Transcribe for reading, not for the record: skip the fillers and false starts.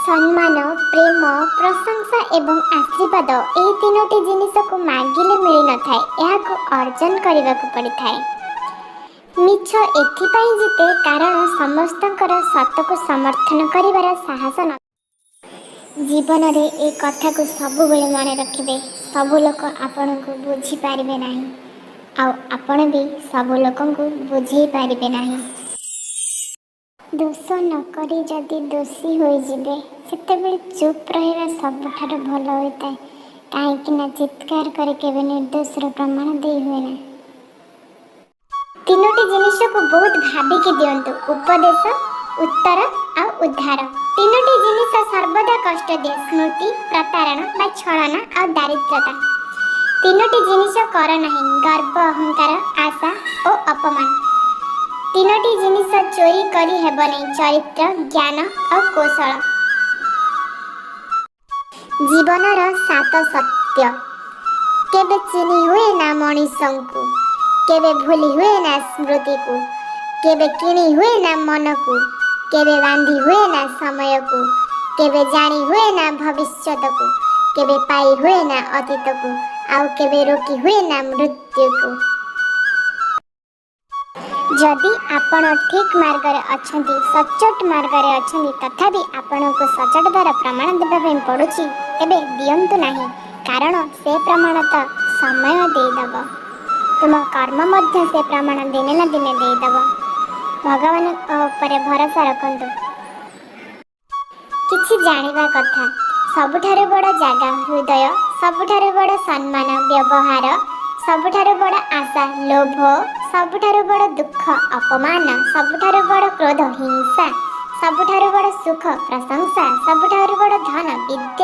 सम्मान, प्रेम, प्रशंसा एवं आशीर्वाद यही तीनोटी जिनिस को मागिले मिल न थाए, यह अर्जन करने को पड़ी थाए। मिछ एथिपाई जीते कारण समस्तकर सत को समर्थन करिवार साहस न। जीवन रे ए कथा को सबु बेले मन रखिबे। सबु लोक आपण को बुझी पारिबे नाही, आउ आपण भी सबु लोकन को बुझी पारिबे नाही। दोष न करी जदि दोषी होई जिबे सेतेबेले चुप रहिबा सबठार भल होइताए, काहेकि ना चित्कार करे केबे निर्दोषर प्रमाण दे हुए ना। तीनोटी जिनिस को बहुत भाबिकी दियंतु, उपदेश, उत्तर आ उद्धार। तीनोटी जिनिस सर्वदा कष्ट दिए, स्मृति, प्रतारण बा छलना आ दारिद्रता। तीनोटी जिनिस कर नहीं, गर्व, अहंकार, आशा और अपमान। तीनोटी जिनिस चोरी करी हेब नहीं, चरित्र, ज्ञान और कौशल। जीवनर 7 सत्य केबे चिनी हुए ना मनीषंकु, केबे भूली हुए ना स्मृति को, केबे किणी हुए ना मन को, केबे बांधी हुए ना समय को, केबे जानी हुए ना भविष्य को, केबे पाई हुए ना अतीत को, आउ केबे रोकी हुए ना मृत्यु को। जदि आपण ठीक मार्ग रे अछंती, सचोट मार्ग रे अछंती, तथापि आपण को सचोट द्वारा प्रमाण देबा ପାଇଁ पड़ुछि, तेबे दियंतु नाही, कारण से प्रमाण तो समय देदब। तुम कर्म मध्य से प्रमाण दिने ना दिने देदब। भगवान ऊपर भरोसा रखंतु। किछि जानिबा कथा, सबुठारु बड़ जागा हृदय, सबुठारु बड़ सम्मान व्यवहार, सबुठारु बड़ आशा लोभ, सबुठारु बड़ दुख अपमान, सबुठारु बड़ क्रोध हिंसा, सबुठारु बड़ सुख प्रशंसा, सबुठारु बड़ धन विद्या।